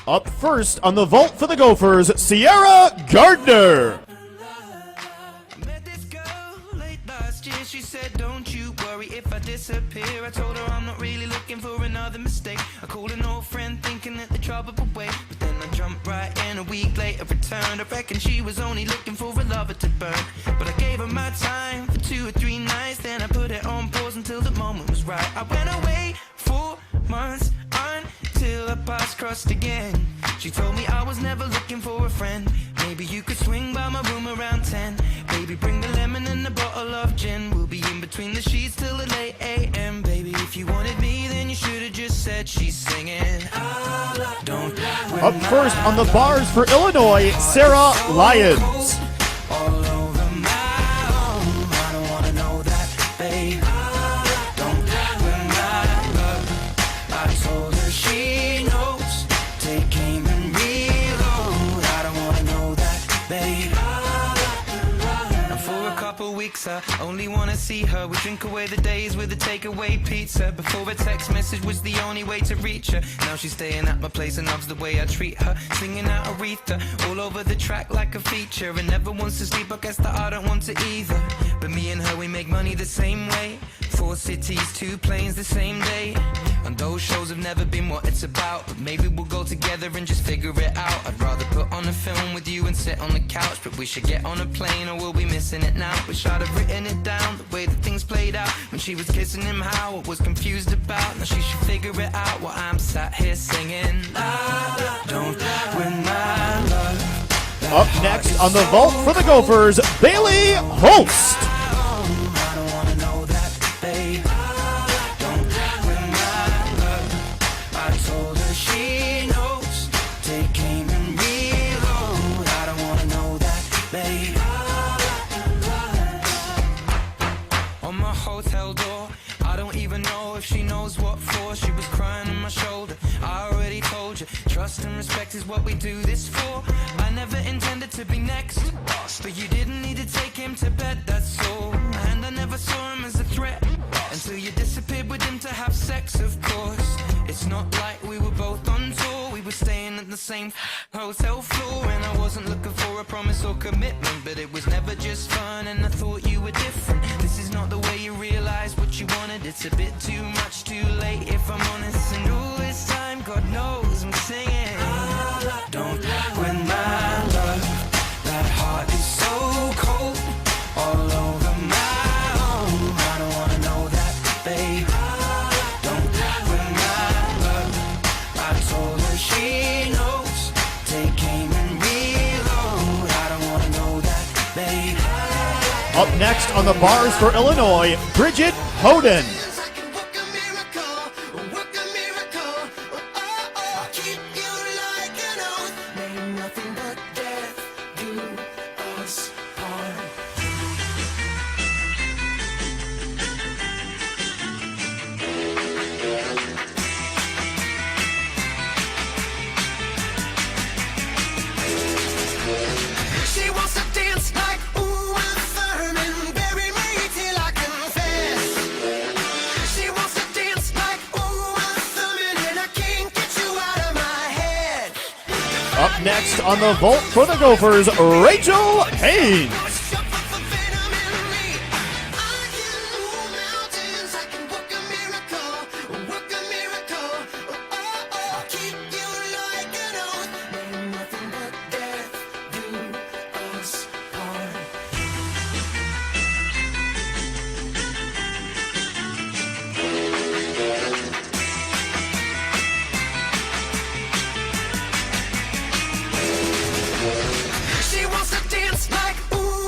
Up first on the vault for the Gophers, Sierra Gardner. Met this girl late last year. She said, don't you worry if I disappear. I told her I'm not really looking for another mistake. I called an old friend thinking that the trouble would wait, but then I jumped right in. A week later returned. I reckon she was only looking for a lover to burn, but I gave her my time for 2 or 3 nights. Then I put it on pause until the moment was right. I went away 4 months until our paths crossed again. She told me I was never looking for a friend. Maybe you could swing by my room around 10. Baby, bring the lemon and a bottle of gin. We'll be in between the sheets till the late AM. Baby, if you wanted me, then you should have just said she's singing. Don't Up first on the bars for Illinois, Sarah Lyons. all over my home. I don't wanna know that, babe. Don't win my love. I told her she knows. Take aim and reload. I don't wanna know that, babe. And for a couple weeks I only wanna see her. We drink away the days with a takeaway pizza. Before a text message was the only way to reach her. Now she's staying at my place and loves the way I treat her. Singing out Aretha all over the track like a feature. And never wants to sleep, I guess that I don't want to either. But me and her, we make money the same way. 4 cities, 2 planes the same day. And those shows have never been what it's about, but maybe we'll go together and just figure it out. I'd rather put on a film with you and sit on the couch, but we should get on a plane or we'll be missing it now. Wish I'd have written it down, the way that things played out when she was kissing him, how I was confused about. Now she should figure it out while I'm sat here singing. Don't win my love. Up next on the vault for the Gophers, Bailey Holst. I don't wanna know that, babe. Don't win my love. I told her she knows. Take aim and reload. I don't wanna know that, babe. On my hotel door, I don't even know if she knows what for. She was crying on my shoulder. I already told you, trust and respect is what we do this for. I never intended to be next, but you didn't need to take him to bed, that's all. And I never saw him as a threat until you disappeared with him to have sex, of course. It's not like we were both on tour. We were staying at the same hotel floor. And I wasn't looking for a promise or commitment, but it was never just fun, and I thought you were different. This is not the way you realize what you wanted. It's a bit too much too late, if I'm honest. And all this time, God knows I'm singing. Don't win my love. That heart is so cold, all over my home. I don't wanna know that, babe. Don't win my love. I told her she knows. Take aim and reload. I don't wanna know that, babe. Up next on the bars for Illinois, Bridget Hoden. She wants to dance like Uma Thurman, bury me till I confess. She wants to dance like Uma Thurman, and I can't get you out of my head. Up next on the vault for the Gophers, Rachel Haynes. Shut up for venom in me. I can move mountains, I can work a miracle, work a miracle. I'll keep you like an oath. May nothing but death do us part. She wants to dance like ooh.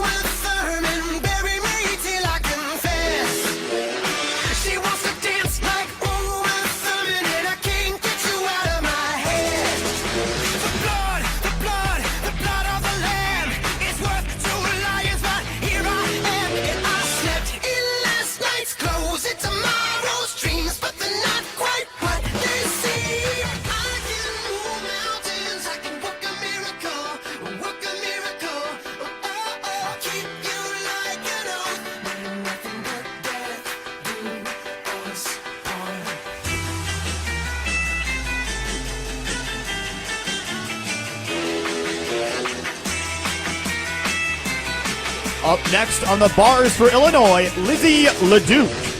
Up next on the bars for Illinois, Lizzie LeDuc.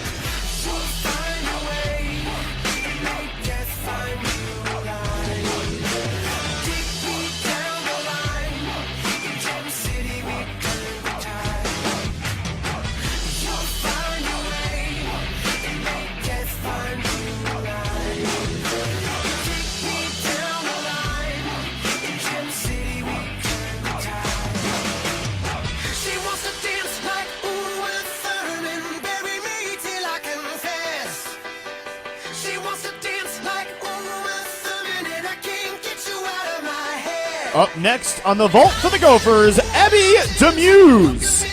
Up next on the vault for the Gophers, Abby Demuse.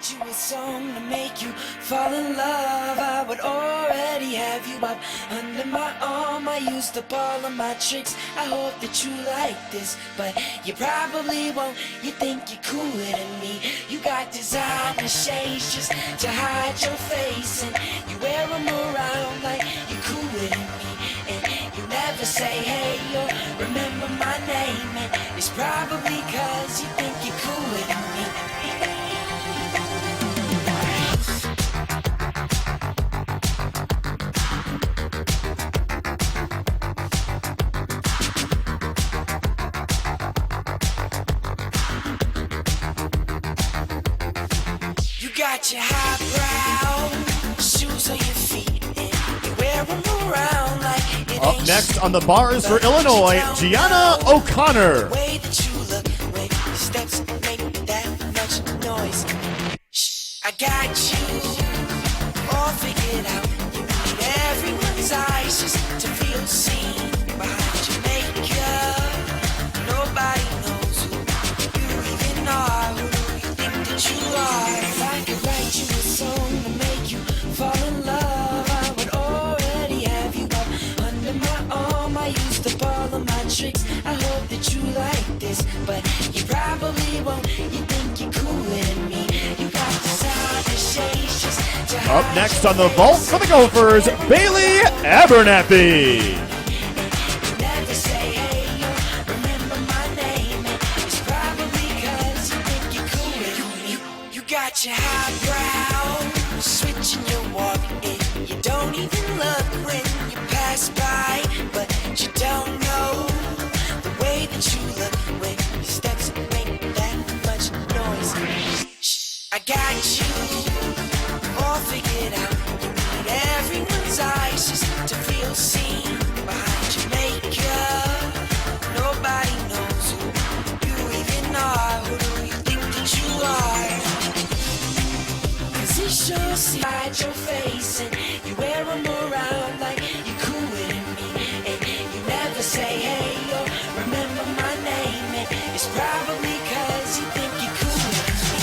You a song to make you fall in love. I would already have you up under my arm. I used up all of my tricks. I hope that you like this, but you probably won't. You think you're cooler than me. You got designer shades just to hide your face, and you wear them around like you're cooler than me. And you never say hey or remember my name, and it's probably cause you think you're cooler than me. Got your highbrow shoes on your feet, and you wear them around like it Up ain't next on the bars for Illinois, Gianna O'Connor. the way that you look when your steps make that much noise. Shh, I got you all figured out. You need everyone's eyes just to feel seen behind your makeup. Nobody knows who you even are. Who do you think that you are? If I could write you a song to make you fall in love, I would already have you up under my arm. I used up all of my tricks. I hope that you like this, but you probably won't. You think you're cooler than me. You got designer shades just to hide Up next on the vault for the Gophers, Bailey Abernathy. never say hey or remember my name, and it's probably cause you think you're cooler than me. You got your highbrow switching your walk, and you don't even look when you pass by, but you don't know the way that you look when your steps make that much noise. Shh, I got you all figured out. You need everyone's eyes just to feel seen behind your makeup. Nobody knows who you even are. Who do you think that you are? Cause it sure seems hide your face, and you wear them around like you're cooler than me. And you never say hey or remember my name, and it's probably cause you think you're cooler than me.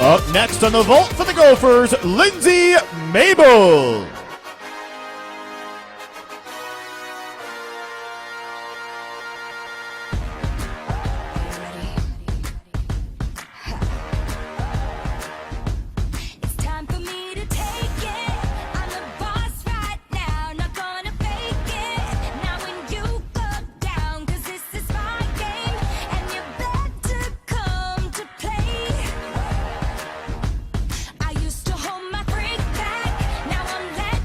Up next on the vault for the Gophers, Lindsay Mabel. It's time for me to take it. I'm the boss right now, not gonna fake it. Now when you go down, cause this is my game, and you're better come to play. I used to hold my freak back, now I'm letting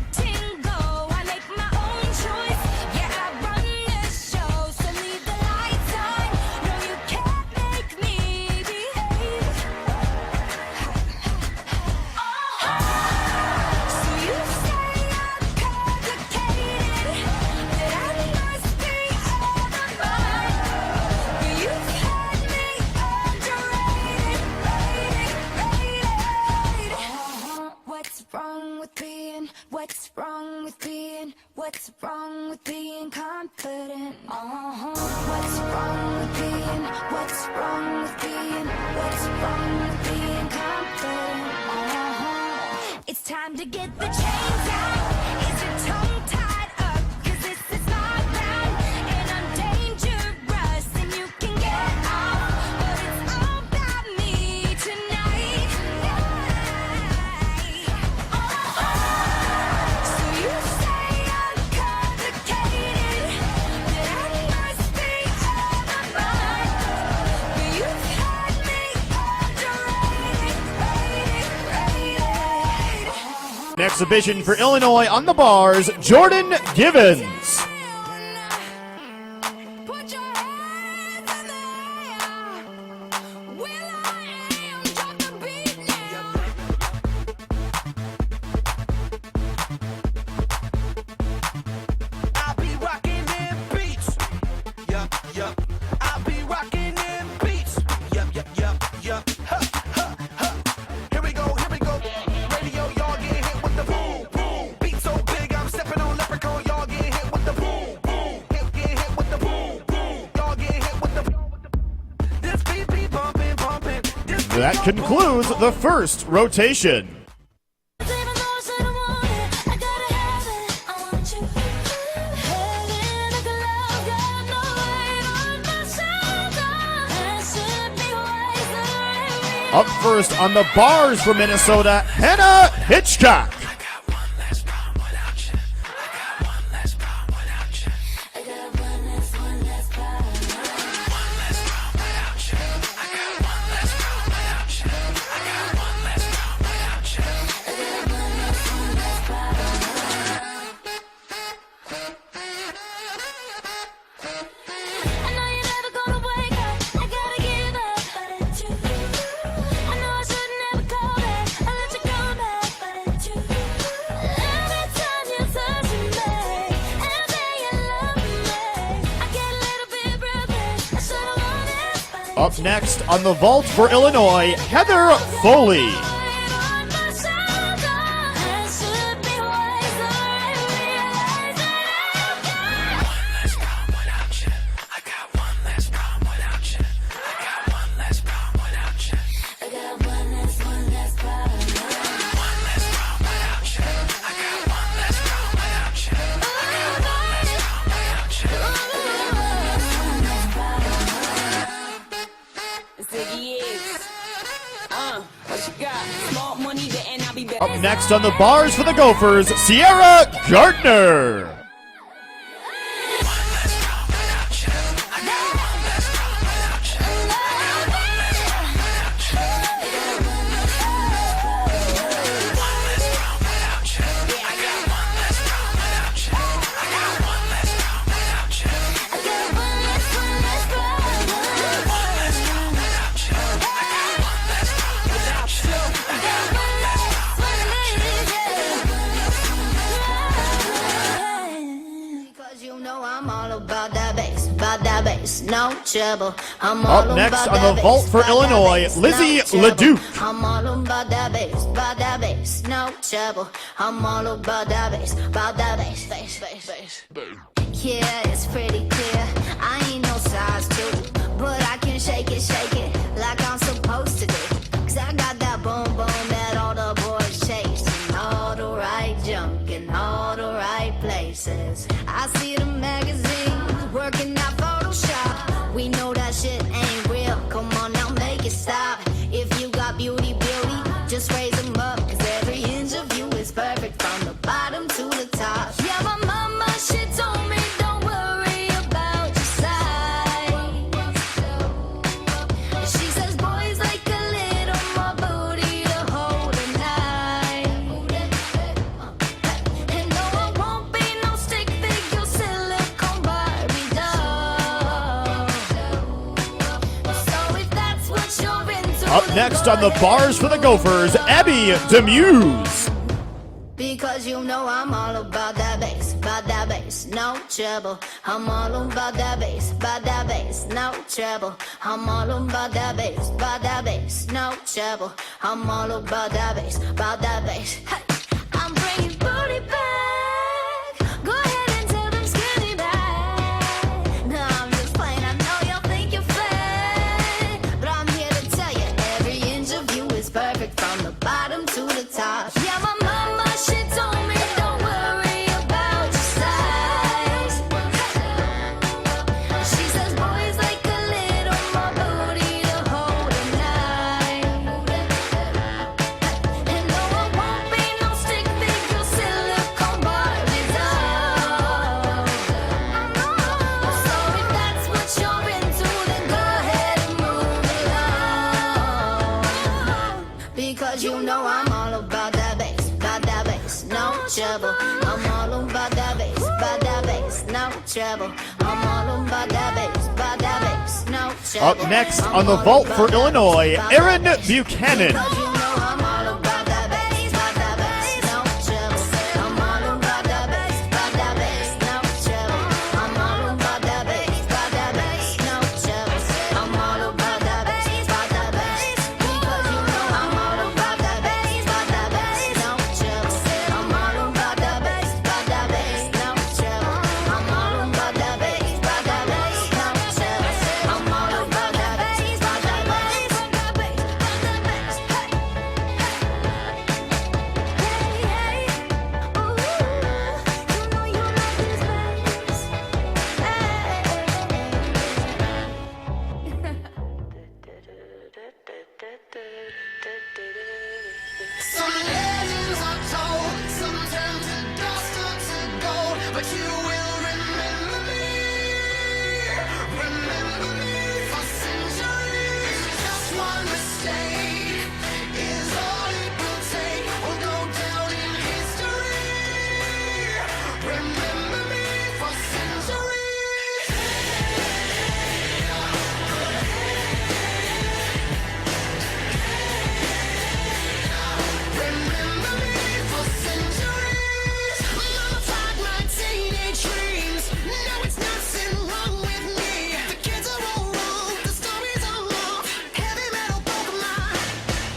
What's wrong with being confident? What's wrong with being? What's wrong with being? What's wrong with being confident? It's time to get the chains out. Is your tongue tied up? 'Cause this is my ground, and I'm dangerous, and you can get off. But it's all about me tonight. So you say I'm complicated, that I must be out of my mind. But you've had me underrated. Next exhibition for Illinois on the bars, Jordan Givens. Put your hands in the air. Will I am, drop the beat now. I'll be rocking them beats. Yup, yup. I'll be rocking them beats. Yup, yup, yup, yup. Huh, huh, huh. Here we go, here we go. Radio, y'all get hit with the boom, boom. Beat so big, I'm stepping on leprechaun. Y'all get hit with the boom, boom. Get hit with the boom, boom. Y'all get hit with the. This beat be bumping, bumping. This beat That concludes the first rotation. Even though I said I want it, I gotta have it. I want you. Head in a glove, got no weight on my shoulder. And should be wiser. Up first on the bars for Minnesota, Hannah Hitchcock. I got one less pound without you. I got one less pound without you. I got one less power. One less pound without you. I got one less pound without you. I got one less pound without you. I got one less power. I know you're never gonna wake up. I gotta give up, but it's you. I know I should never call back. I let you go back, but it's you. Every time you touch me, and then you love me, I get a little bit breathless. I should've known it, but Up next on the vault for Illinois, Heather Foley. weight on my shoulder. I should be wiser and realize that I've got. One less pound without you. I got one less pound without you. I got one less pound without you. I got one less power. One less pound without you. I got one less pound without you. I got one less pound without you. Ziggy X. What you got? Small money, and I'll be back. Up next on the bars for the Gophers, Sierra Gardner. One less pound without you. I got one less pound without you. I got one less pound without you. One less pound without you. I got one less pound without you. I got one less pound without you. I got one less power. One less pound without you. I got one less pound without you. I got one less pound. Because you know I'm all about that bass, no trouble. I'm all Up next about on that the vault bass, for about that Illinois, bass, Lizzie no trouble. LeDuc. I'm all about that bass, no trouble. I'm all about that bass, bass. Yeah, it's pretty clear. I ain't no size two, but I can shake it like I'm supposed to do. 'Cause I got that boom boom that all the boys chase, and all the right junk in all the right places. I see the magazines working out Photoshop. We know that shit ain't real. Come on now, make it stop. If you got beauty, just raise them up. 'Cause every inch of you is perfect from the bottom to the top. Yeah, my mama, she told me don't worry about your size. She says boys like a little more booty to hold tonight. And no, I won't be no stick figure silicone Barbie doll. So if that's what you're into, Up next on the bars for the Gophers, Abby Demuse. Because you know I'm all about that bass, no trouble. I'm all about that bass, no trouble. I'm all about that bass, no trouble. I'm all about that bass, Hey, I'm bringing booty back. Go ahead trouble. I'm all about that bass, no trouble. I'm all about that bass, no trouble. Up next on the vault for Illinois, Aaron Buchanan. Cause you know I'm all about that bass, no trouble. I'm all about that bass, no trouble. I'm all about that bass, no trouble. I'm all about that bass, because you know I'm all about that bass, no trouble. I'm all about that bass, no trouble. I'm all about that bass, no trouble. I'm all about that bass. Some legends are told, some turn to dust or to gold, but you will remember me for centuries. Just one mistake is all it will take. We'll go down in history. Remember me for centuries. Remember me for centuries. Mama tried my teenage dreams. No, it's nothing wrong with me. The kids are all wrong. The stories are wrong. Heavy metal broke my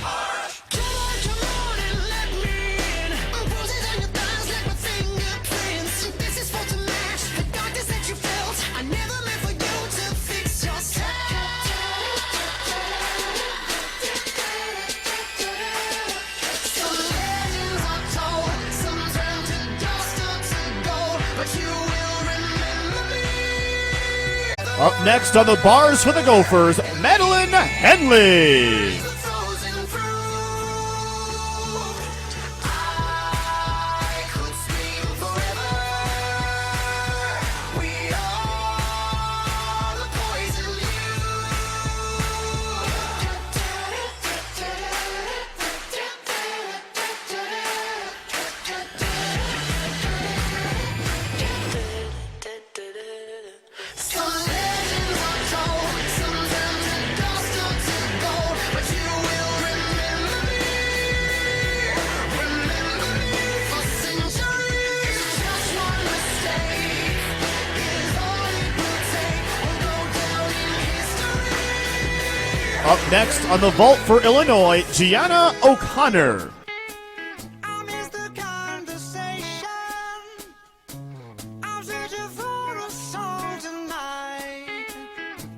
heart. Come on and let me in. Bruises on your thighs like my fingerprints. This is for to match the darkness that you felt. I never meant for you to fix yourself. Some legends are told, some turn to dust or to gold, but you will remember me. Up next on the bars for the Gophers, Madeline Henley. The frozen fruit. I could scream forever. We are the poison Some legends are told, some turn to dust or to gold, but you will remember me for centuries. Just one mistake is all it will take. We'll go down in history. Up next on the vault for Illinois, Gianna O'Connor. I miss the conversation. I'm searching for a song tonight.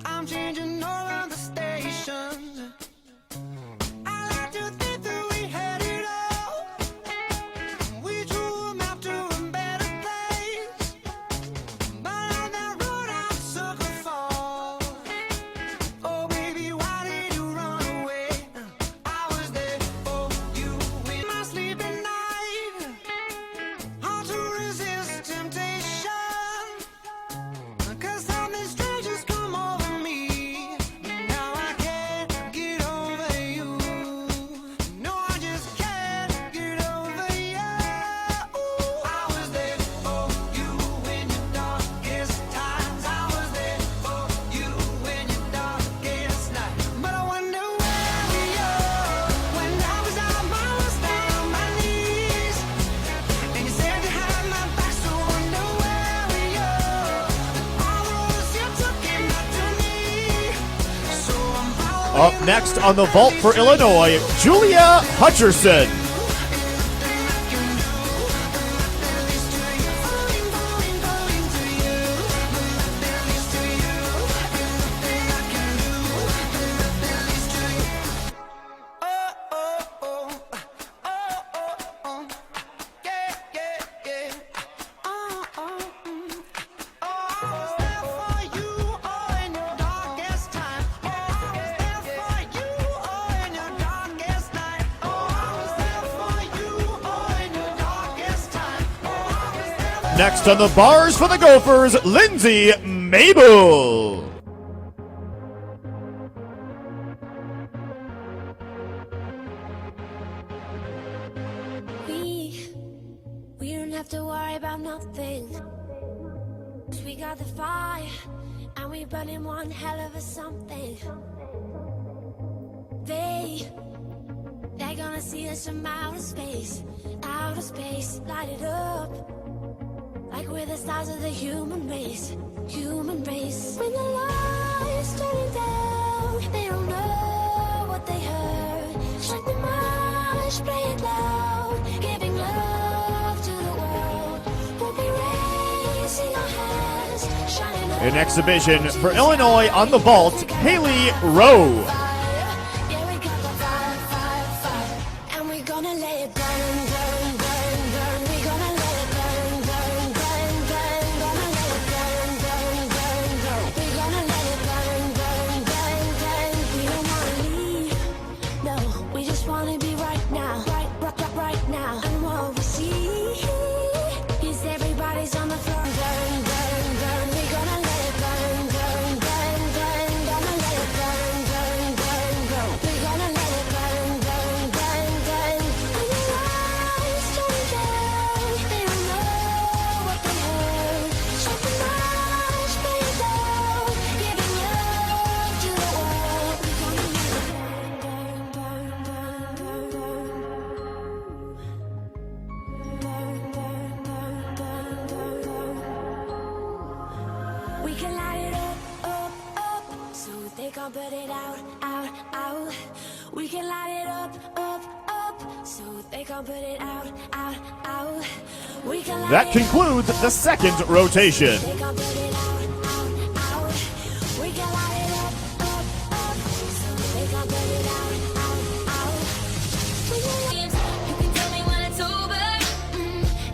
I'm changing all of the stations. I like to think that we had it all. We drew a map to a better place. But on that road I took a fall. Oh baby, why did you run away? I was there for you in my sleep at night. Hard to resist temptation. 'Cause something strange has come over me. Now I can't get over you. No, I just can't get over you. I was there for you in your darkest times. I was there for you in your darkest night. But I wonder where we are when I was on my lowest down my knees. And you said you had my back, so I wonder where we are. All the roads you took came back to me. So I'm following Up next on the vault for Illinois, Julia Hutcherson. Next on the bars for the Gophers, Lindsay Mabel. We nothing. 'Cause we got the fire, and we burning one hell of a something. They're gonna see us from outer space, light it up. Like we're the stars of the human race. When the lights turning down, they don't know what they heard. Shine the march, play it loud, giving love to the world. We'll be raising our hands, shining An exhibition for Illinois on the vault, Haley Rowe. Yeah, we got the fire, and we're gonna let it burn. We're gonna let it burn. Gonna let it burn. We're gonna let it burn. We don't wanna leave, no, we just wanna be right now, right now. And what we see is everybody's on the floor. We're gonna let it burn. Gonna let it burn. We're gonna let it burn. When the lights turn down, they don't know what they heard. Shut the lights, play it loud, giving love to the world. We're gonna let it We can light it up, so they can't put it out. We can light it up, so they can't put it out. We can light That it concludes the second rotation. They can't put it out. We can light it up, so they can't put it out. You can tell me when it's over,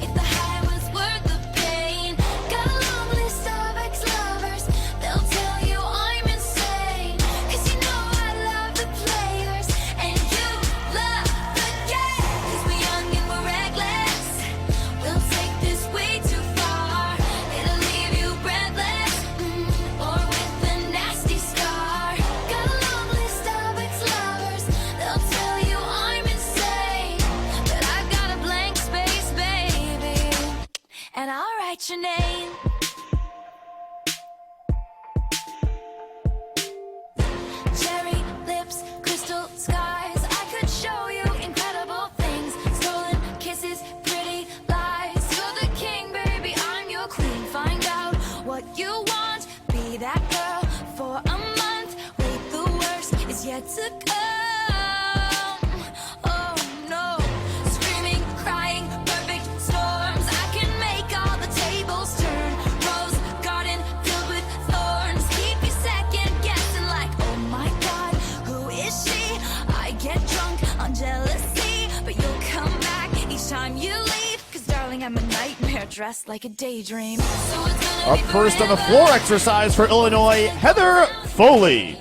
if the high was worth the pain. Got a long list of ex-lovers, they'll tell you I'm insane. 'Cause you know I love the players, and you love the game. 'Cause we're young and we're reckless, we'll take this way too far. It'll leave you breathless, or with a nasty scar. Got a long list of ex-lovers, they'll tell you I'm insane. But I've got a blank space, baby, and I'll write your name. Cherry lips, crystal skies, I could show you incredible things. Stolen kisses, pretty lies. You're the king, baby, I'm your queen. Find out what you want, be that girl for a month. Wait, the worst is yet to come. Oh no, screaming, crying, perfect storms. I can make all the tables turn. Rose garden filled with thorns. Keep you second guessing like, oh my god, who is she? I get drunk on jealousy, but you'll come back each time you leave. 'Cause darling, I'm a nightmare dressed like a daydream. So it's gonna Up be first on the forever. floor exercise for Illinois, Heather Foley.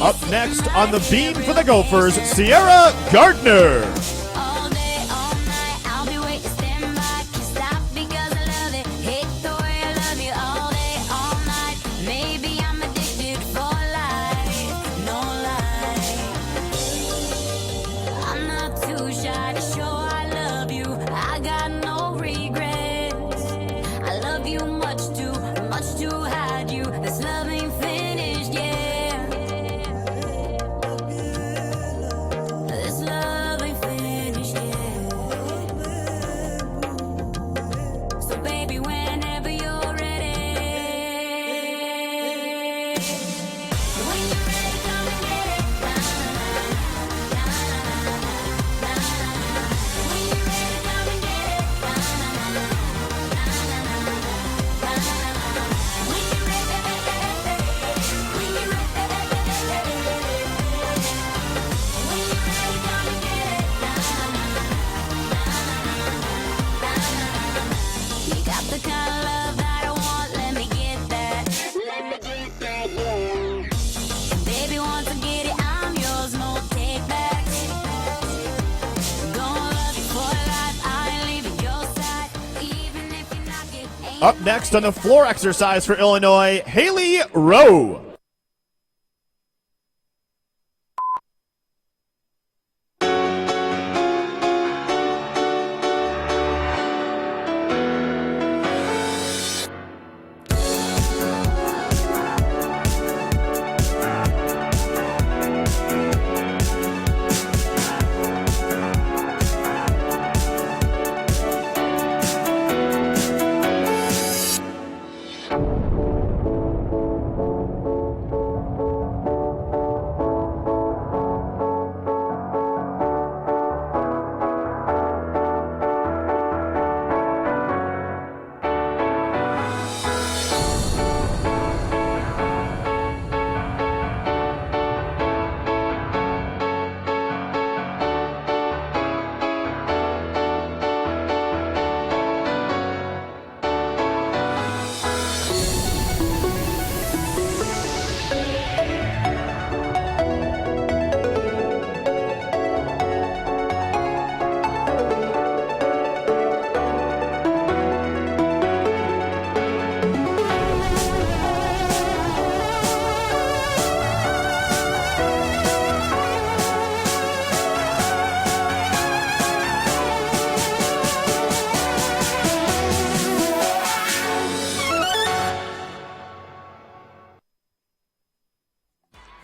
Up next on the beam for the Gophers, Sierra Gardner. All day, all night, I'll be waiting, stand by. Can't stop because I love it. Hate the way I love you. All day, all night. Maybe I'm addicted for life. No lie. I'm not too shy to show I love you. I got no regrets. I love you much to hide you. This love ain't finished yet. This love ain't finished yet. So baby, whenever you're ready, when you're ready, come and get it. When you're ready, come and get it. When you're ready, come and get it. You got the kind of love that I want, let me get that. Let me get that, yeah. Baby, once I get it, I'm yours, no take back. Gonna love you for life, I ain't leaving your side. Even if you knock it, ain't Up next on the floor exercise for Illinois, Haley Rowe.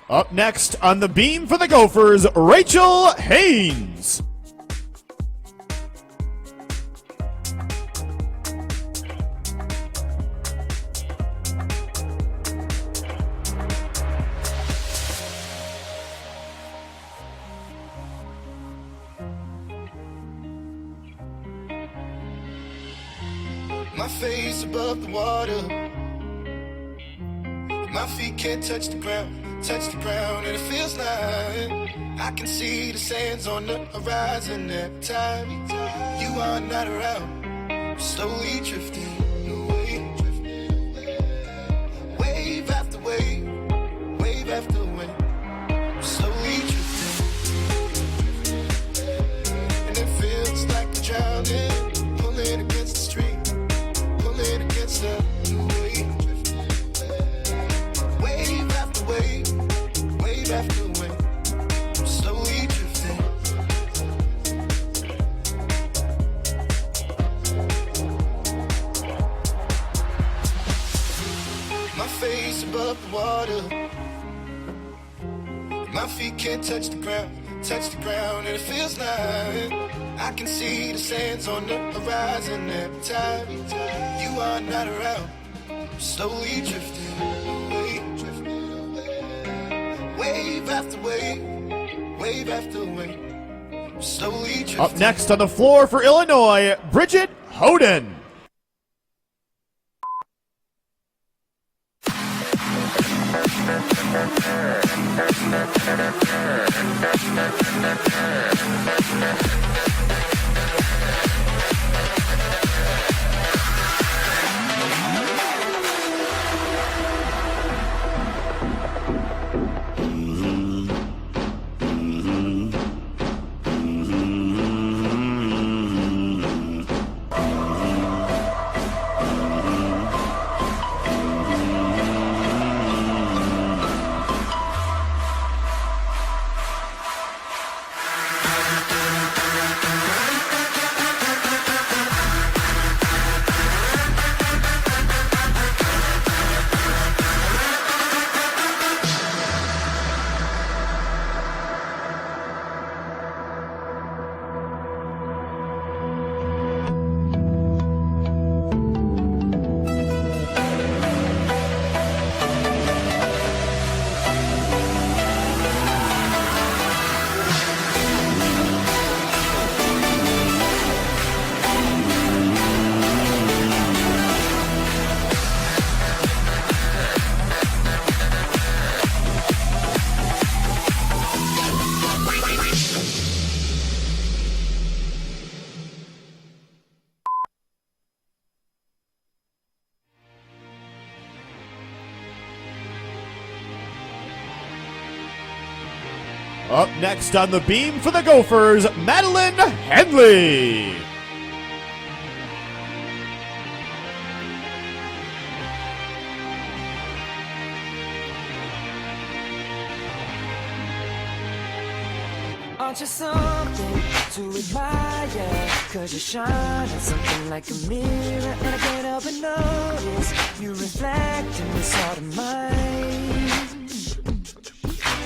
Up next on the beam for the Gophers, Rachel Haynes. My face above the water. My feet can't touch the ground, and it feels like I can see the sands on the horizon every time you are not around. I'm slowly drifting away, wave after wave, wave after wave. I'm slowly drifting, and it feels like I'm drowning, pulling against the stream, pulling against the wave. Wave after wave, wave after wave, I'm slowly drifting. My face above the water. My feet can't touch the ground, and it feels like I can see the sands on the horizon every time you are not around. I'm slowly drifting away, wave after wave, wave after wave, I'm slowly drifting. Up next on the floor for Illinois, Bridget Hoden. Up next on the beam for the Gophers, Madeline Henley. Aren't you something to admire? Cause you shine at something like a mirror, and I can't help but notice you reflect in this heart of mine.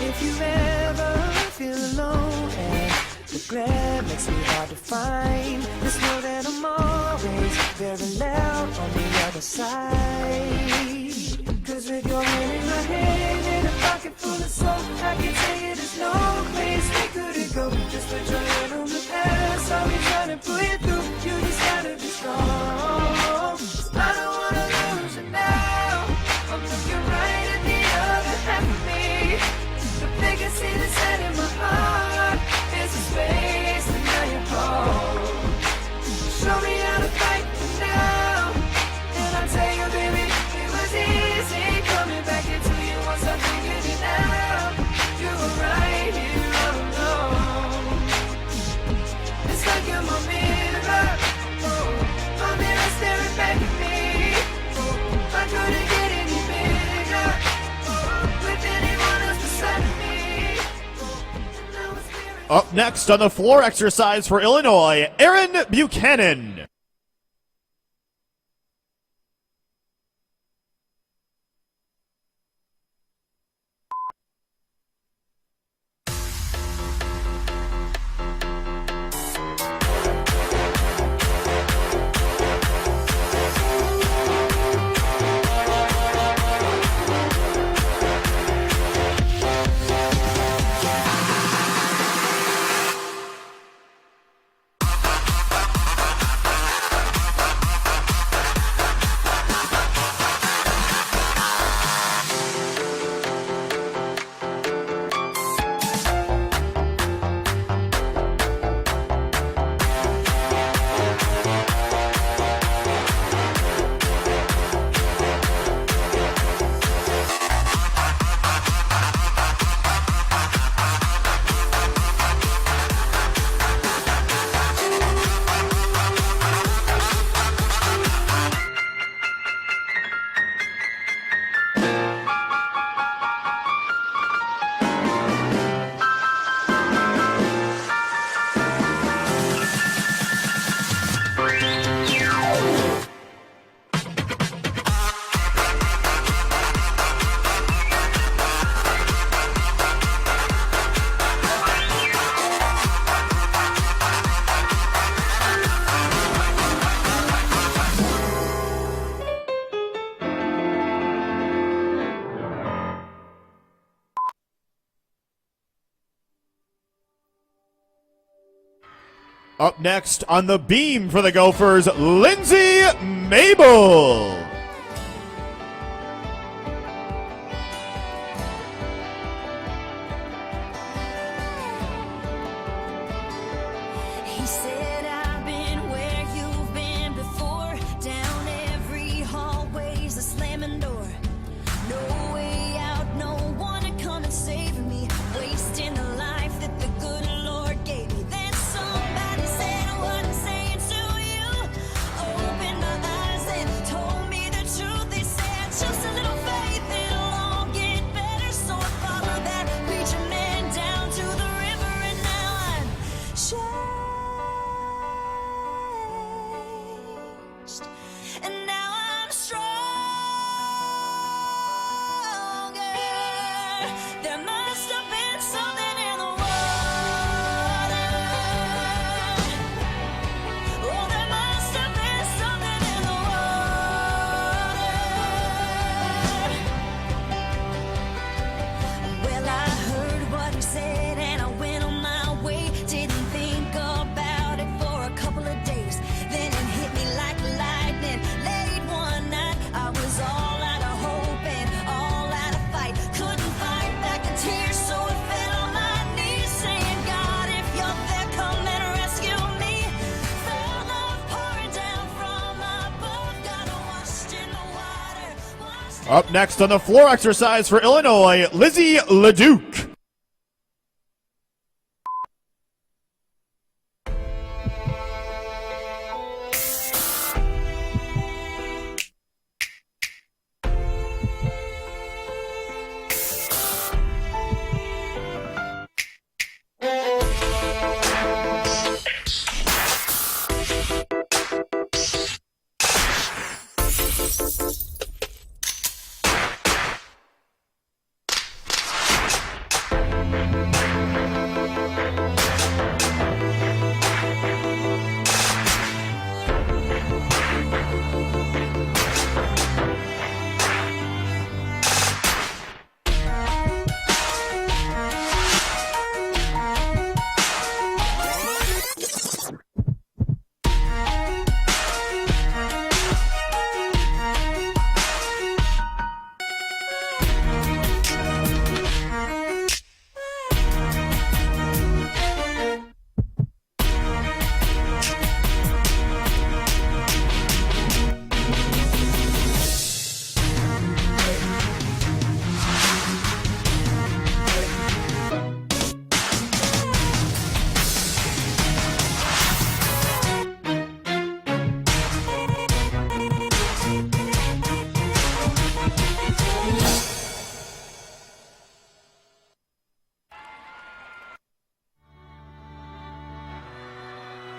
If you ever feel alone and the glare makes me hard to find, just know that I'm always very loud on the other side. Cause with your hand in my hand and a pocket full of soap, I can tell you there's no place we couldn't go. Just put your hand on the past, I'll be trying to pull you through. You just gotta be strong. I don't wanna lose you now. I'm looking right at the other half of me. The biggest see that's set in my heart is a space that now you're home. Show me how to fight now, and I'll tell you, baby, it was easy coming back into you once I figured it out. You were right here all alone. It's like you're my mirror, my mirror staring back at me. I couldn't get any bigger with anyone else beside me. Now it's clear. Up next on the floor exercise for Illinois, Aaron Buchanan. Up next on the beam for the Gophers, Lindsay Mabel. He said, I've been where you've been before. Down every hallway's a slamming door. No way out, no one to come and save me. Wasting the life that the good Lord gave me. Then somebody said I wasn't saying to you. Opened my eyes and told me the truth. They said, just a little faith, it'll all get better. So I followed that preacher man down to the river, and now I'm changed. And now I'm stronger. There must have been something in the water. Oh, there must have been something in the water. Well, I heard what he said and I went on my way. Didn't think about it for a couple of days. Then it hit me like lightning. Late one night, I was all out of hope and all out of fight. Couldn't fight back the tears, so I fell on my knees, saying, God, if you're there, come and rescue me. Felt love pouring down from above. Got washed in the water. Up next on the floor exercise for Illinois, Lizzie LeDuc.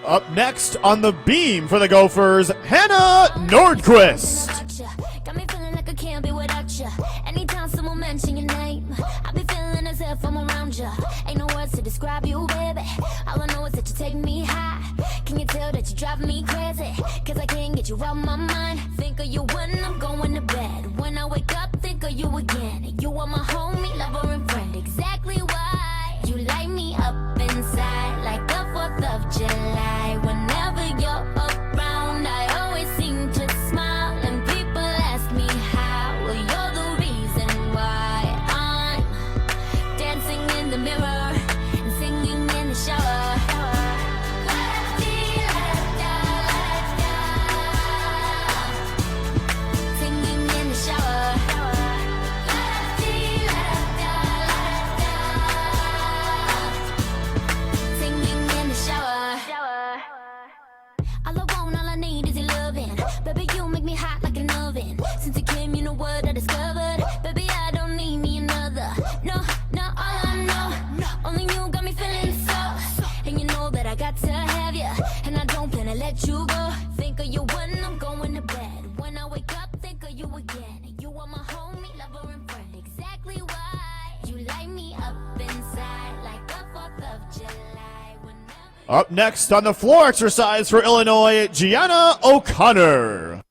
Up next on the beam for the Gophers, Hannah Nordquist. Got me feeling like I can't be without you. Anytime someone mention your name, I be feeling as if I'm around you. Ain't no words to describe you, baby. All I know is that you take me high. Can you tell that you drive me crazy? Cause I can't get you out my mind. Think of you when I'm going to bed. When I wake up, think of you again. You are my homie, lover, and friend. Exactly why you light me up inside like the 4th of July. Whenever you're around, I always seem to smile. And people ask me how. Well, you're the reason why I'm dancing in the mirror and singing in the shower. Singing in the shower. Singing in the shower. All I want, all I need is your loving. Baby, you make me hot like an oven. Since you came, you know what I discovered. Baby, I don't need me another. No, all I know. Only you got me feeling so. And you know that I got to have you. And I don't plan to let you go. Think of you when I'm going to bed. When I wake up, think of you again. You are my homie, lover, and friend. Exactly why you light me up inside like the 4th of July. Whenever Up next on the floor exercise for Illinois, Gianna O'Connor.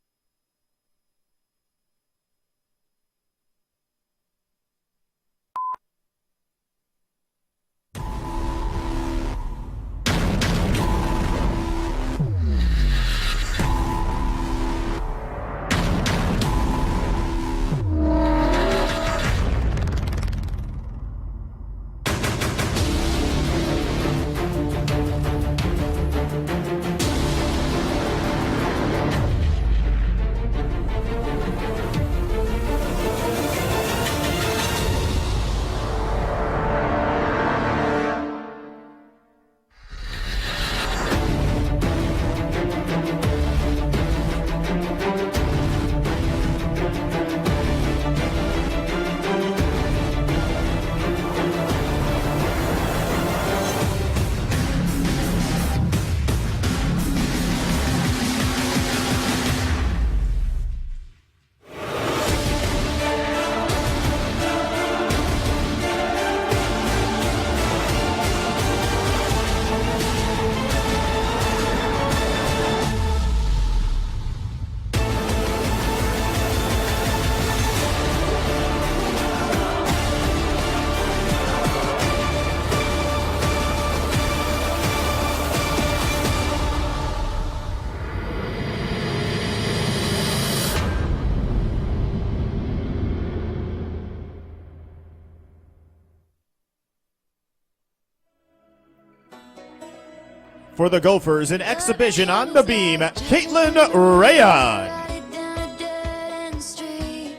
For the Gophers, an exhibition on the beam, Caitlin Rayon. Riding down a dead-end street,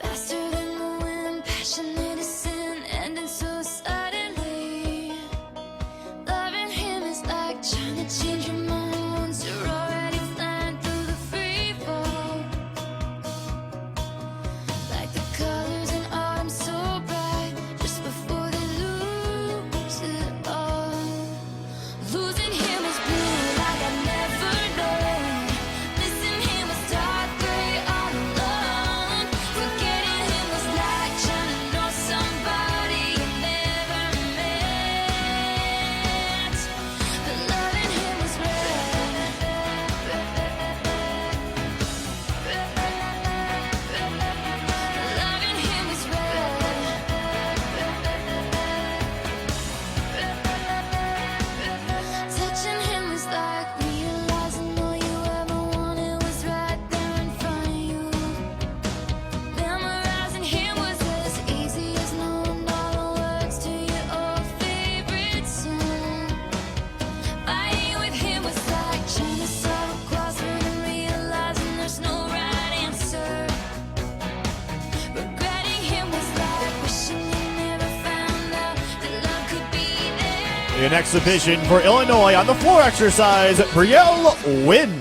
faster than the wind, passionate as sin, ending so suddenly. Loving him is like trying to change your mind once you're already flying through the free fall. Like the colors in autumn so bright, just before they lose it all. Losing him is blue like I've never known. Missing him is dark gray all alone. Forgetting him was like trying to know somebody you never met. But loving him was red. Loving him was red. Touching him was like realizing all you ever wanted was right there in front of you. Memorizing him was as easy as knowing all the words to your old favorite song. Fighting with him was like trying to solve a crossword and realizing there's no right answer. Regretting him was like wishing you never found out that love could be there. An exhibition for Illinois on the floor exercise, Brielle Wynn.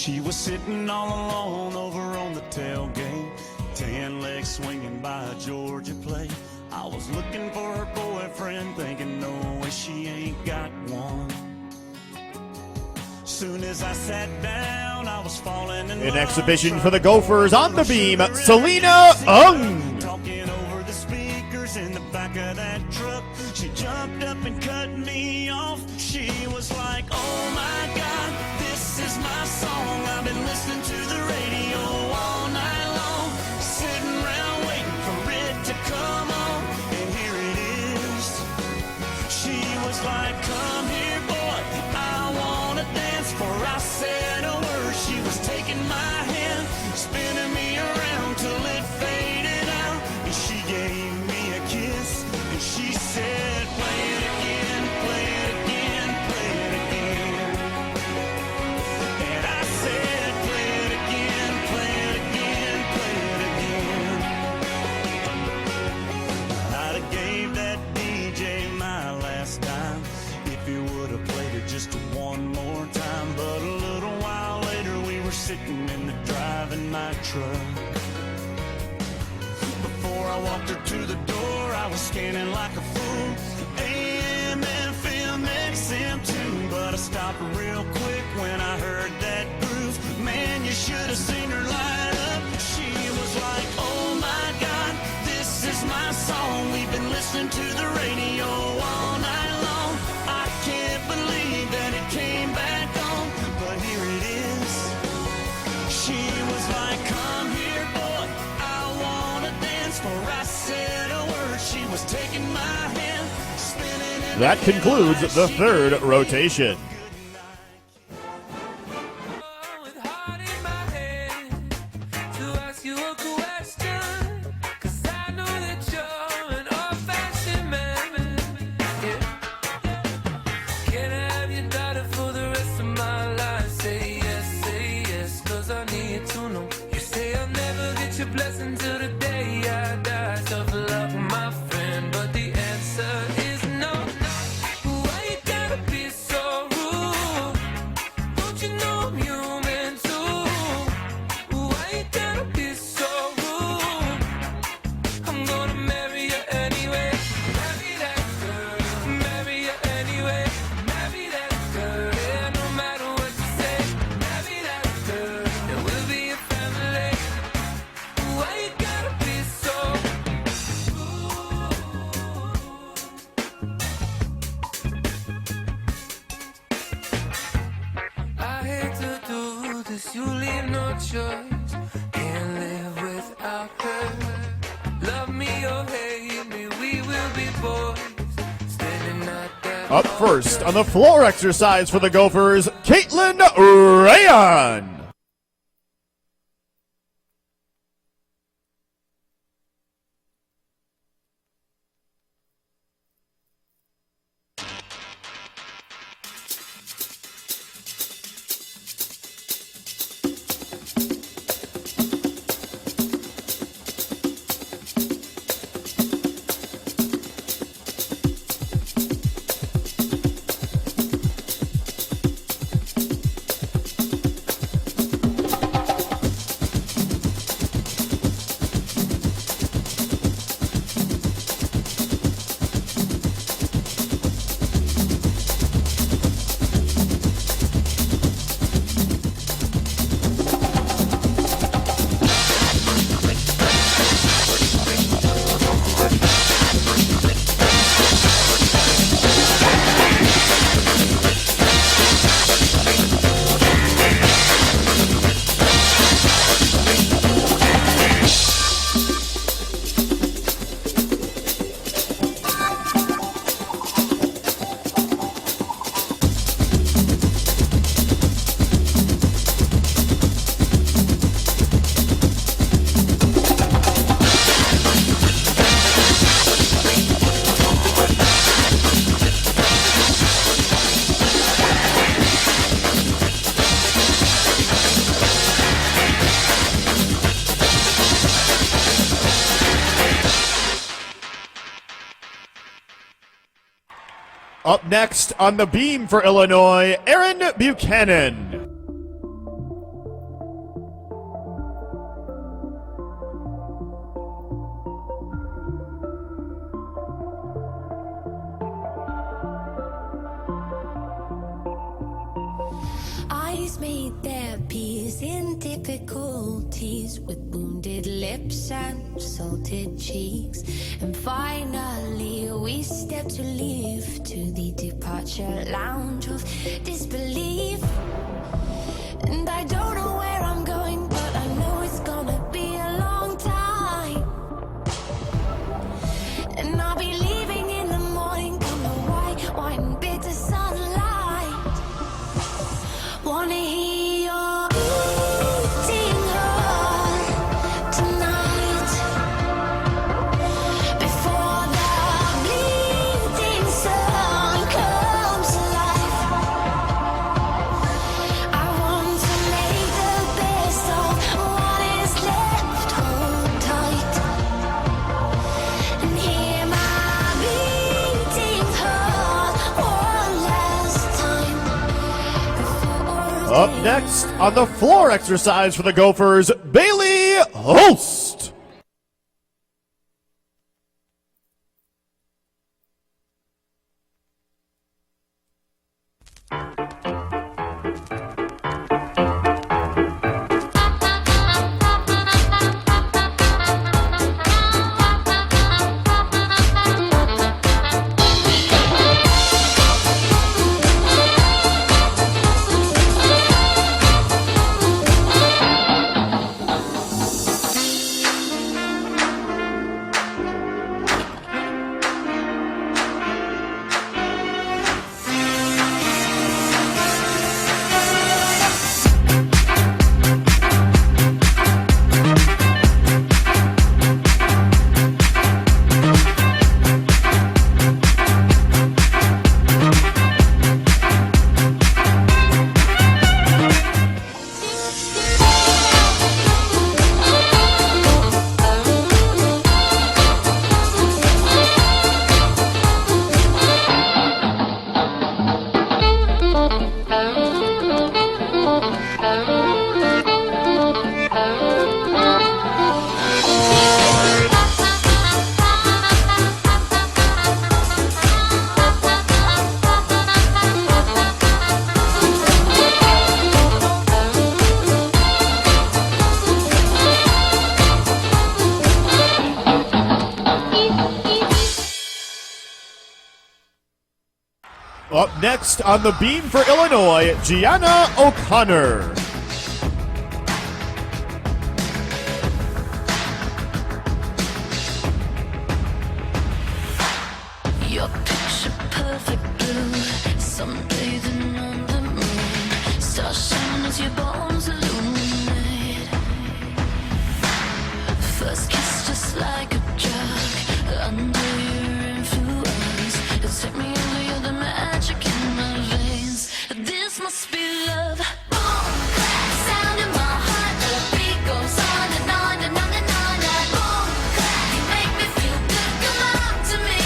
She was sitting all alone over on the tailgate, 10 legs swinging by a Georgia plate. I was looking for her boyfriend, thinking no way she ain't got one. Soon as I sat down, I was falling in In love. exhibition for the Gophers on the beam, Selena Ung. Talking over the speakers in the back of that truck. She jumped up and cut me off. She was like, oh my God, this is my song. I've been listening to the radio all night long, sitting around waiting for it to come on, and here it is. She was like, come here, boy, I wanna dance. For I said a word, she was taking my hand, spinning me around till it faded out, and she gave me a kiss, and she said, play it again, play it again, play it again. And I said, play it again, play it again, play it again. I'd have gave that DJ my last dime if he would have played it just one more time. But a little while later we were sitting in the driving my truck. Before I walked her to the door, I was scanning like a fool, AM, FM, XM too. But I stopped real quick when I heard that groove. Man, you should have seen her light up. She was like, oh my God, this is my song. We've been listening to the radio all night long. I can't believe that it came back on, but here it is. She was like, come here, boy, I wanna dance. For I said a word, she was taking my hand, spinning in That the concludes air the like third she rotation. With heart in my hand to ask you a question, 'cause I know that you're an old-fashioned man. Yeah. Can I have your daughter for the rest of my life? Say yes, 'cause I need to know. You say I'll never get your blessing till the day I die. Tough luck, my friend, but the answer is no. Why you gotta be so rude? Don't you know I'm human too? Why you gotta be so rude? I'm gonna marry you anyway. Marry that girl. Marry you anyway. Marry that girl. Yeah, no matter what you say. Marry that girl. And we'll be a family. Why you gotta be so rude? I hate to do this, you leave no choice. Can't live without her. Love me or hate me, we will be boys. Standing at that Up first on the floor exercise for the Gophers, Caitlin Rayon. Up next on the beam for Illinois, Aaron Buchanan. always made their peace in difficulties with wounded lips and salted cheeks. And finally, we step to leave to the departure lounge of disbelief. And I don't know where I'm going, but I know it's gonna be a long time. And I'll be leaving in the morning, come the white wine, bitter sunlight. Wanna hear your beating heart tonight, before the bleeding sun comes alive. I want to make the best of what is left. Hold tight and hear my beating heart one last time before Up next on the floor exercise for the Gophers, Bailey Holst. Up next on the beam for Illinois, Gianna O'Connor. your picture perfect blue, sunbathing on the moon, stars shining as your bones illuminate. First kiss just like a drug, under your influence, you take me over, you're the magic in my veins. This must be love. Boom, clap, sound in my heart, the beat goes on and on and on and on. Boom, clap, you make me feel good. Come on to me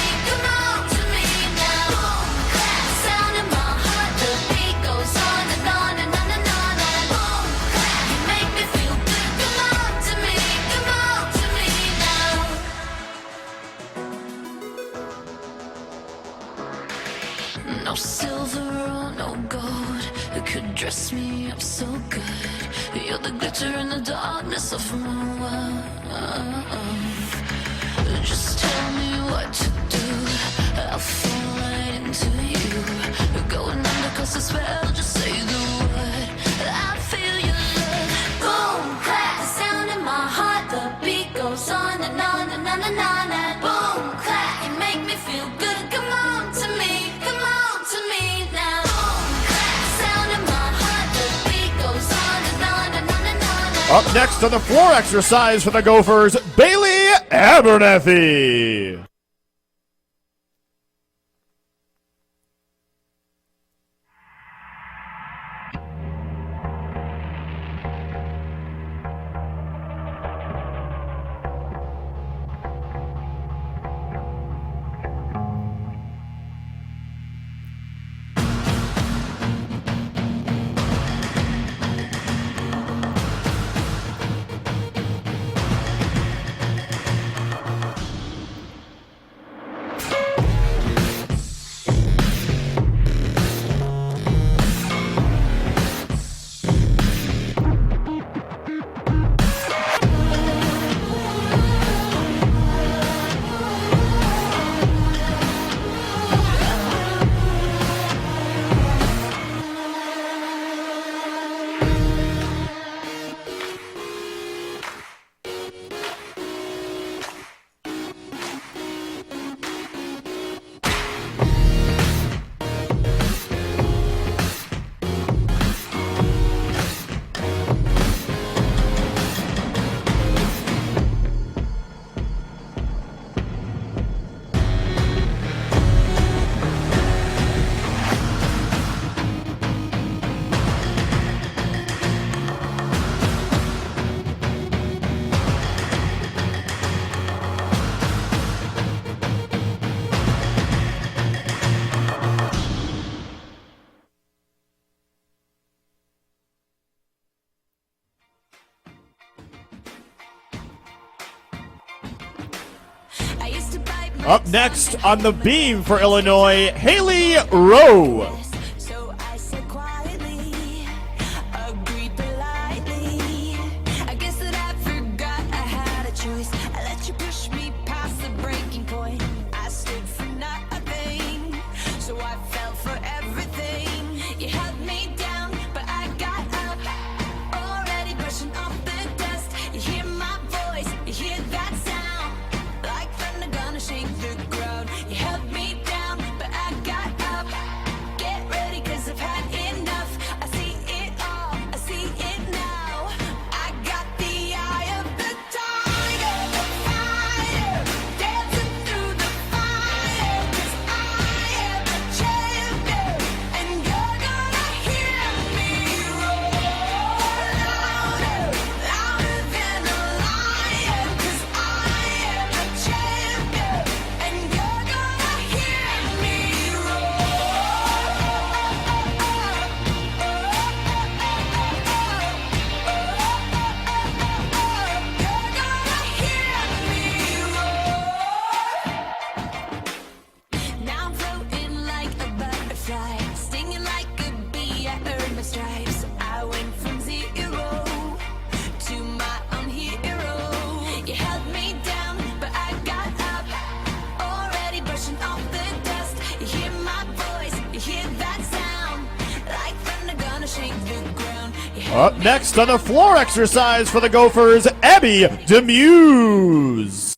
now. Boom, clap, sound in my heart, the beat goes on and on and on and on. Boom, clap, you make me feel good. Come on to me now. No silver or no gold, it could dress me up so good. You're the glitter in the darkness of my world. Just tell me what to do, I'll fall right into you. Going under 'cause I spell, just say the word, I feel your love. Boom, clap, the sound in my heart, the beat goes on and on and on and on. Boom, clap, you make me feel good. Come on to me now. Boom, clap, sound in my heart, the beat goes on and on and on and on. Up next on the floor exercise for the Gophers, Bailey Abernathy. Up next on the beam for Illinois, Haley Rowe. So I said quietly, agreed politely. I guess that I forgot I had a choice. I let you push me past the breaking point. I stood for nothing, so I fell for everything. You held me down, but I got up, already brushing off the dust. You hear my voice, you hear that sound, like thunder gonna shake the ground. You held me down, but I got up. Get ready, 'cause I've had enough. I see it all, I see it now. I got the eye of the tiger, the fighter, dancing through the fire. 'Cause I am a champion, and you're gonna hear me roar louder, louder than a lion. 'Cause I am a champion, and you're gonna hear me Now I'm floating like a butterfly, stinging like a bee. I earned my stripes. I went from zero to my own hero. You held me down, but I got up, already brushing off the dust. You hear my voice, you hear that sound, like thunder gonna shake the ground. You held Up next on the floor exercise for the Gophers, Abby Demuse.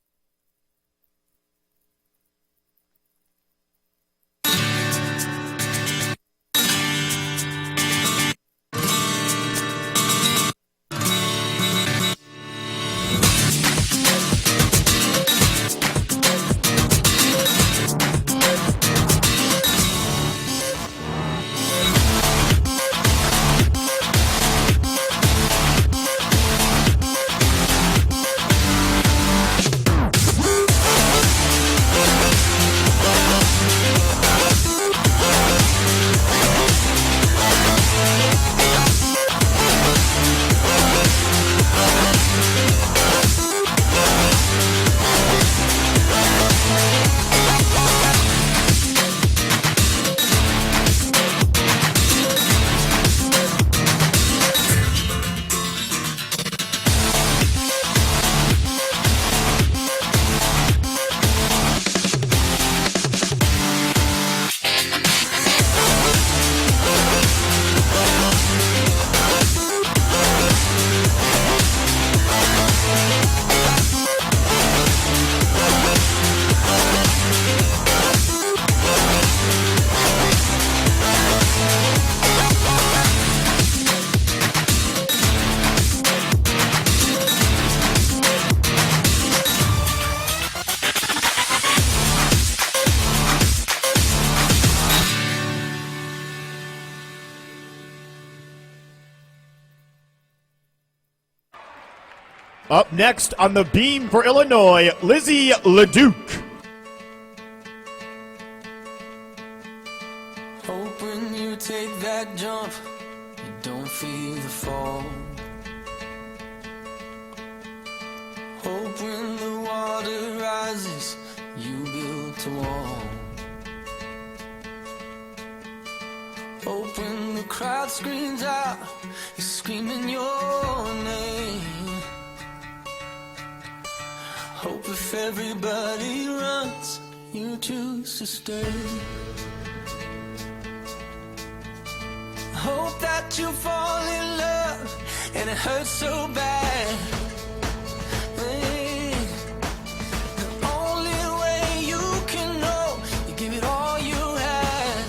Up next on the beam for Illinois, Lizzie LeDuc. Hope when you take that jump, you don't feel the fall. Hope when the water rises, you build a wall. Hope when the crowd screams out, you're screaming your name. Hope if everybody runs, you choose to stay. Hope that you fall in love and it hurts so bad. Hey, the only way you can know, you give it all you had.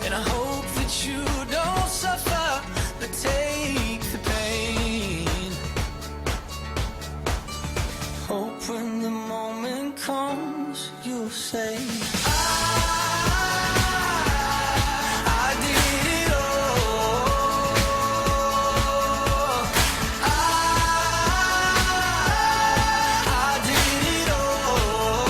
And I hope that you don't suffer, but take the pain. Hope when the moment comes, you'll say, I did it all. I did it all.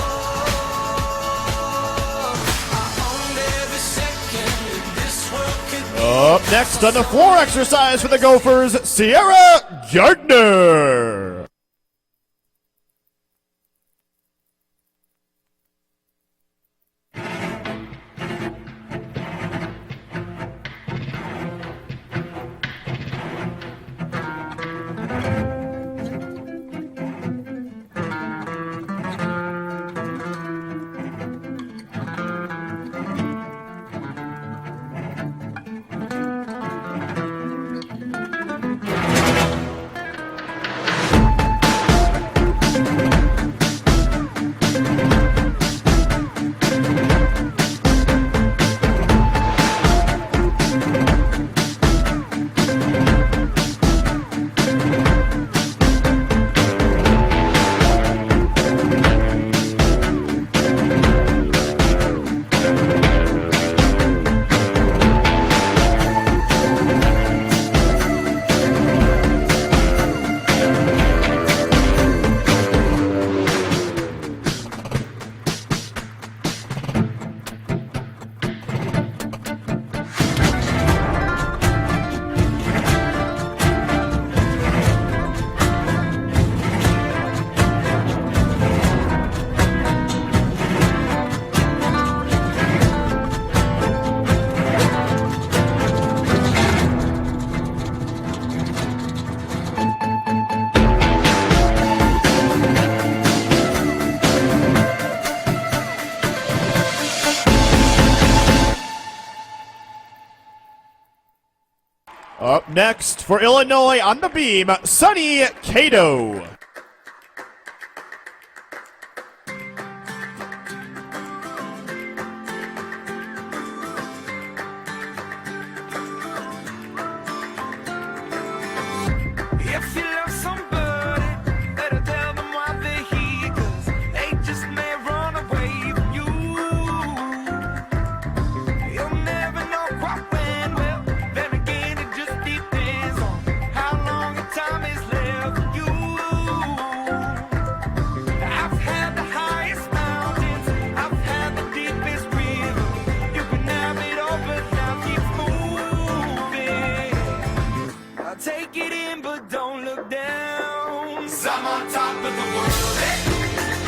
I owned every second that this world could be. Up next on the floor exercise for the Gophers, Sierra Gardner. Up next for Illinois on the beam, Sonny Cato. If you love somebody, better tell them why they're here, 'cause they just may run away from you. You'll never know quite when, well, then again it just depends on how long the time is left for you. I've had the highest mountains, I've had the deepest river. You can have it all, but now keep moving. I'll take it in, but don't look down. 'Cause I'm on top of the world, eh?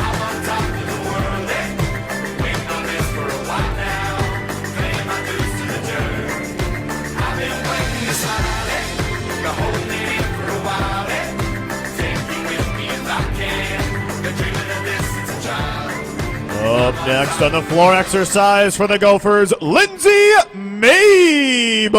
I'm on top of the world, eh? Waiting on this for a while now. Paying my dues to the dirt. I've been waiting to smile, eh? Been holding it in for a while, eh? Take you with me if I can. Been dreaming of this since a child. Up next on the floor exercise for the Gophers, Lindsay Mabel.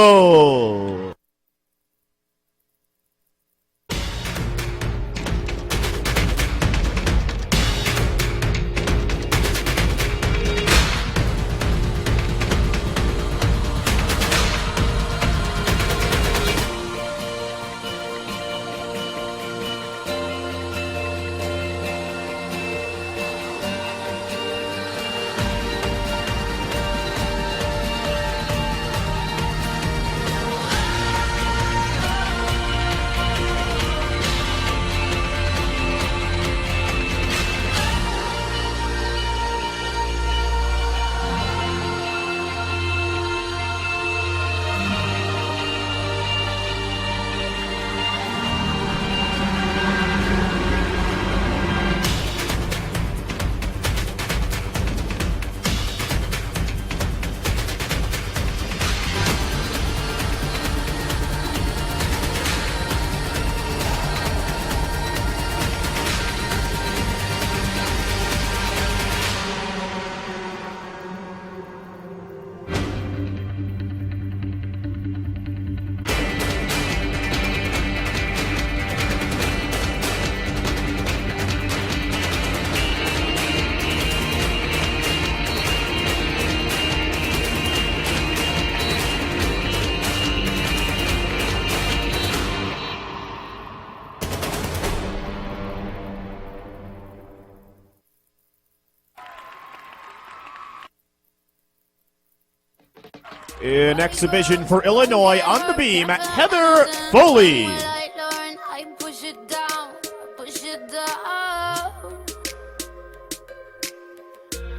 In exhibition for Illinois on the beam, Heather Foley. I push it down, push it down.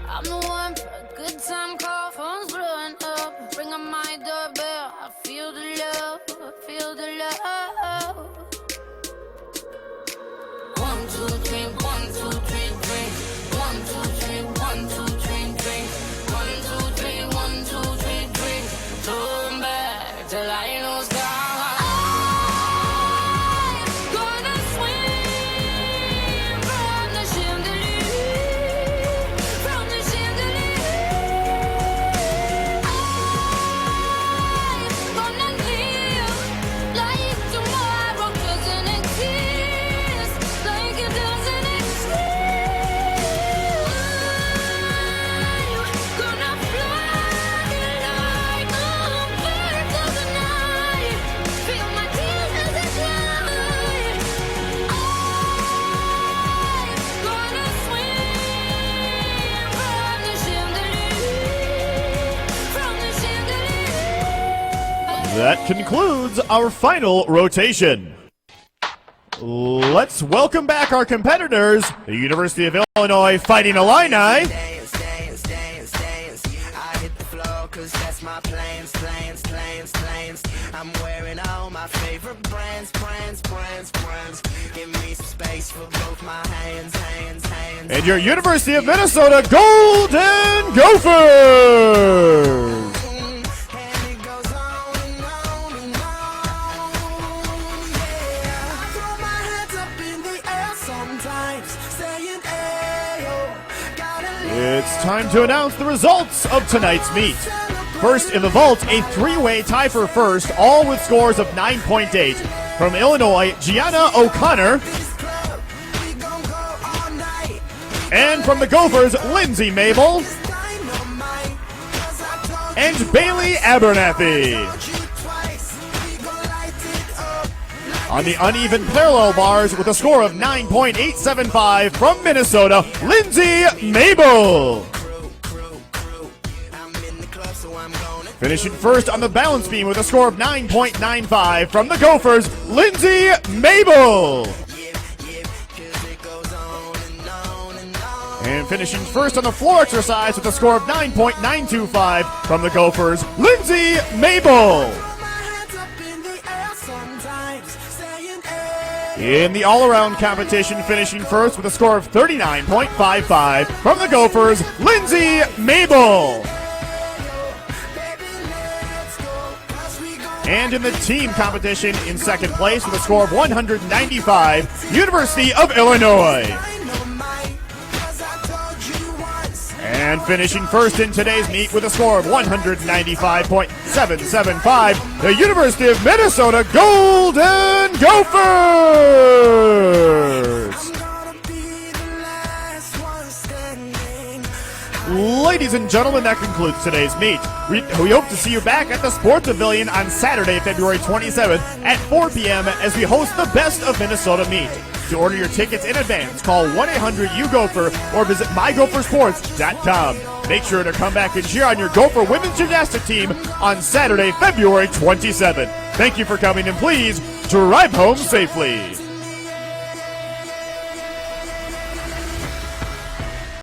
I'm the one for a good time call, phone's blowing up. Ring on my doorbell, I feel the love, I feel the love. 1, 2, 3, 1, 2, 3, drink. 1, 2, 3, 1, 2, 3, drink. 1, 2, 3, 1, 2, 3, drink. Turn back till I know sky. I'm gonna swim from the chandelier, from the chandelier. I'm gonna live like tomorrow doesn't exist, like it doesn't exist. I'm gonna fly like a bird of the night, feel my tears as they fly. I'm gonna swim from the chandelier, from the chandelier. That concludes our final rotation. Let's welcome back our competitors, the University of Illinois Fighting Illini. Dance, dance, dance, dance. I hit the floor 'cause that's my plans, plans, plans, plans. I'm wearing all my favorite brands, brands, brands, brands. Give me some space for both my hands, hands, hands. And your University of Minnesota Golden Gophers. And it goes on and on and on. Yeah, I throw my hands up in the air sometimes, saying, "Ayo, gotta live." It's time to announce the results of tonight's meet. First in the vault, a three-way tie for first, all with scores of 9.8. From Illinois, Gianna O'Connor. And from the Gophers, Lindsay Mabel. And Bailey Abernathy. On the uneven parallel bars with a score of 9.875 from Minnesota, Lindsay Mabel. Finishing first on the balance beam with a score of 9.95 from the Gophers, Lindsay Mabel. And finishing first on the floor exercise with a score of 9.925 from the Gophers, Lindsay Mabel. In the all-around competition, finishing first with a score of 39.55 from the Gophers, Lindsay Mabel. And in the team competition, in second place with a score of 195, University of Illinois. And finishing first in today's meet with a score of 195.775, the University of Minnesota Golden Gophers! Ladies and gentlemen, that concludes today's meet. We hope to see you back at the Sports Pavilion on Saturday, February 27th at 4 p.m. as we host the Best of Minnesota meet. To order your tickets in advance, call 1-800-U-GOPHER or visit mygophersports.com. Make sure to come back and cheer on your Gopher women's gymnastic team on Saturday, February 27th. Thank you for coming, and please drive home safely.